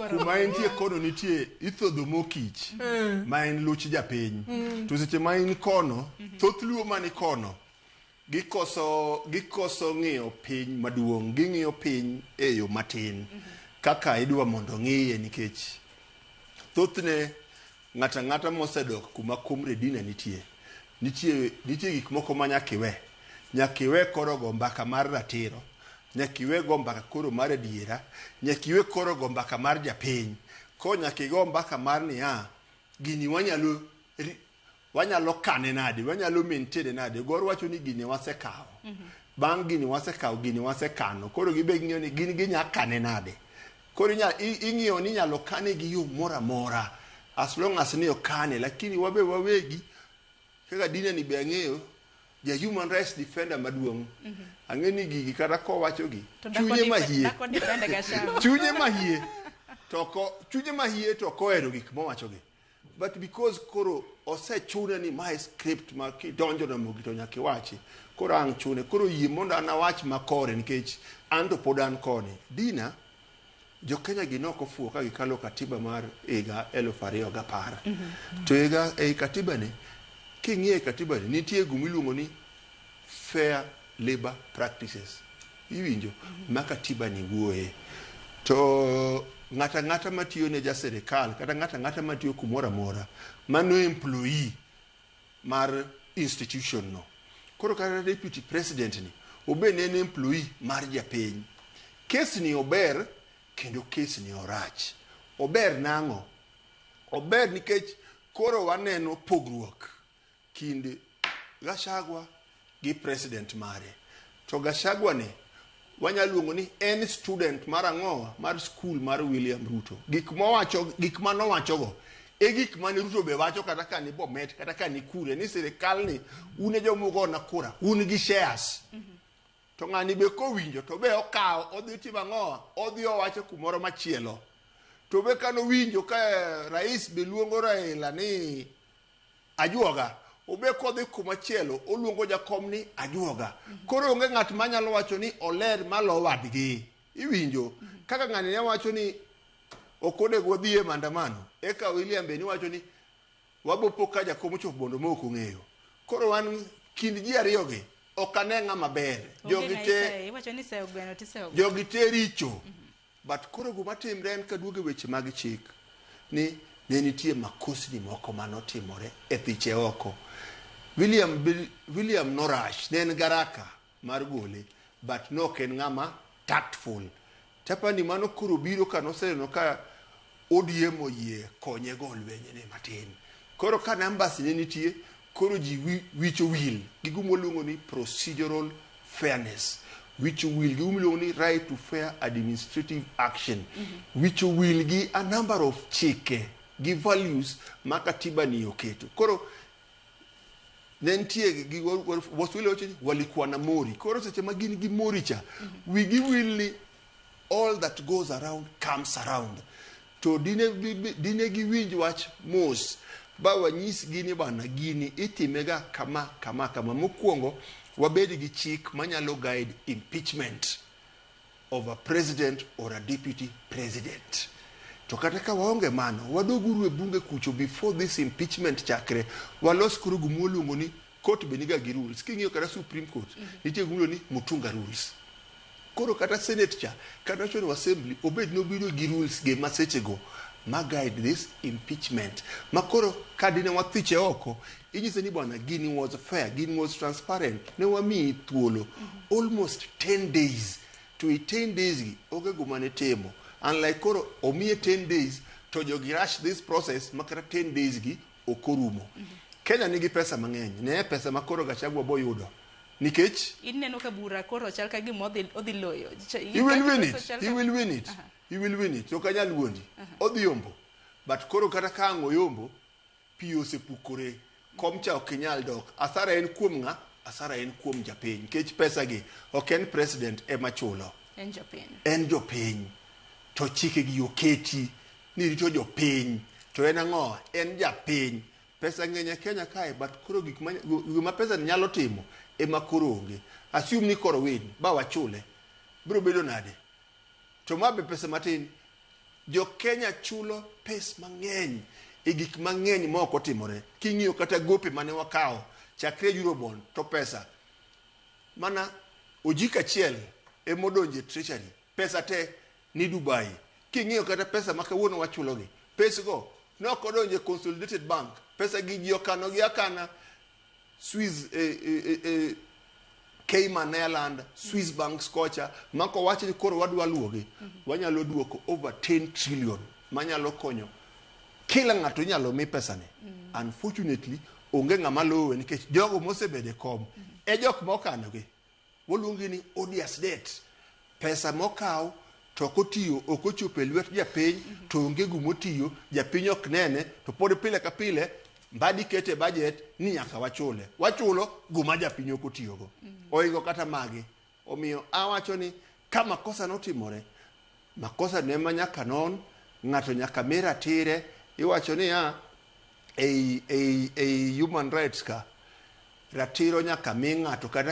kuma entie kono nitie ithodho mokich ma en luch japiny to seche ma in kono thoth luo mani kono gikoso ng'iyo piny maduong' ging'iyo piny e yo matin kaka idwa mondo ng'iye nikech thothne ng'ata mosedok kuma kumre dina nitie gik moko ma nyakiwe koro go mbaka mar ratiro, nyakiwe go mbaka koro mar adiera, nyakiwe koro go mbaka mar japiny, ko nyakigo mbaka mar niya gini wanyalo kane nade, wanyalo maintain nade. Gor wacho ni gini wasekawo, bang' gini wasekano, koro gibe ng'iyo ni gini ginyakane nade. Koro ing'iyo ni nyalo kane gi yo mora mora as long as ni okane, lakini wabe wawegi kaka dina ni be ang'eyo ja human rights defender maduong' ang'eni gigi kata ko wacho gi chunye mahie to kohero gik mowacho gi, but because koro osechune ni my script ma kidonjo na mogi to nyaka iwachi, koro ang' chune, koro yie mondo an awach makore nikech an to pod an koni. Dina jo Kenya gi noko fuo ka gikalo katiba mar higa 2010 to higa ei katiba ni king'iye katiba ni nitie gumiluongo ni fair labor practices, iwinjo ma katiba ni wuoye. To ng'ata matiyo ne ja serikal kata ng'ata matiyo kumora mora mano employee mar institution no, koro kata deputy president ni obe ne en employee mar japiny. Kes ni ober kendo kes ni orach. Ober nang'o? Ober nikech koro waneno pogruok kind Gachagua gi president mare. To Gachagua ne wanyaluongo ni en student mar ang'owa mar school mar William Ruto. Gik manowacho go e gik mane Ruto be wacho kata ka ni Bomet kata ka ni kure ni sirikal ni une jomugo na kura un gi shares. To ng'ani be kowinjo to be okawo odhi timo ang'owa, odhi owacho kumoro machielo. To be kano winjo ka rais be luongo Raila ni ajuoga, obe kodhi kumachielo oluongo jakom ni ajuoga. Koro onge ng'at manyalo wacho ni oler malo wadgi, iwinjo kaka ng'ani ne wacho ni okodego dhi e maandamano, eka William be ni wacho ni wabopo ka jakom ochopo bondo ma ok ong'eyo. Koro wan kind ji ariyo gi ok ane ng'ama ber, jogi te richo. But koro gima timre en kaduoge weche mag chik ni ne nitie makosni moko manotimore e thiche oko. William Norash ne en garaka mar gole, but no en ng'ama tactful. Tapani mano koro biro ka noseneno ka ODM oyie konye gol wenyene matin. Koro ka numbers ne nitie, koro ji wicho will gi gumoluongo ni procedural fairness, wicho will gi gumoluongo ni right to fair administrative action, wicho will gi a number of chike gi values ma katiba ni oketo. Koro nentie gi waswile ochi walikuwa na mori. Koro seche ma gin gi mori cha wigi will ni all that goes around comes around. To dine gi winj wach mos ba wanyis gini bana gini itimega kama. Mokwongo wabedi gi chik manyalo guide impeachment of a president or a deputy president. To kata ka waonge mano, wadoguru e bunge kucho before this impeachment chakre, walos kuru gumuoluongo ni court beniga gi rules. King'iyo kata Supreme Court nitie gumuoluongo ni Mutunga rules. Koro kata Senate cha kata National Assembly obed nobiro gi rules ge masechego ma guide this impeachment. Makoro kadine wathiche oko inyise ni bwana gini was fair, gini was transparent, ne wami thuolo almost 10 days. To 10 days gi oge gumane temo. Unlike koro omiye 10 days to jogi rush this process makara 10 days gi okorumo. Kenya nigi pesa mang'eny, ne pesa makoro Gachagua boyudo. Nikech ineno ka bura koro chal ka gimo odhi loyo. He will win it. He will win it. To kanyal wuondi. Odhi yombo. But koro kata ka ang'o yombo, pi osepukore. Komcha ok nyal dok. Asara en kuom ng'a? Asara en kuom japiny. Nikech pesa gi ok en president ema chulo. En jopiny. To chike gi oketi ni rito jopiny. To en ang'o? En japiny. Pesa ng'eny Kenya kae, but koro gima pesa nyalo timo ema koro onge. Assume ni koro win ba wachule. Biro bedo nade? To mabe pesa matin jo Kenya chulo pes mang'eny e gik mang'eny ma ok otimore. King'iyo kata gope mane wakawo chakre Eurobond to pesa mana ojik achiel emodonje treasury, pesa te ni Dubai. King'iyo kata pesa ma kawuono wachulogi, pesgo nok odonje Consolidated Bank, pesa gi ji okano gi akana Swiss Cayman Island, Swiss banks kocha, mako wacho ni koro wadwa luogi, wanyalo duoko over 10 trillion manyalo konyo kila ng'ato nyalo mi pesa ne. Unfortunately onge ng'ama lowe nikech jogo mosebede kom e jok mokano gi waluongi ni odious debt. Pesa mokaw to kotiyo ok ochopo e lwet japiny, to onge gumotiyo, japiny ok nene, to pod pile ka pile mbadi kete budget ni nyaka wachule. Wachulo guma japiny ok otiyogo. Oingo kata magi. Omiyo awacho ni kama makosa notimore, makosa ne ma nyaka non, ng'ato nyaka mi ratire. Iwacho ni human rights ka ratiro nyaka mi ng'ato kata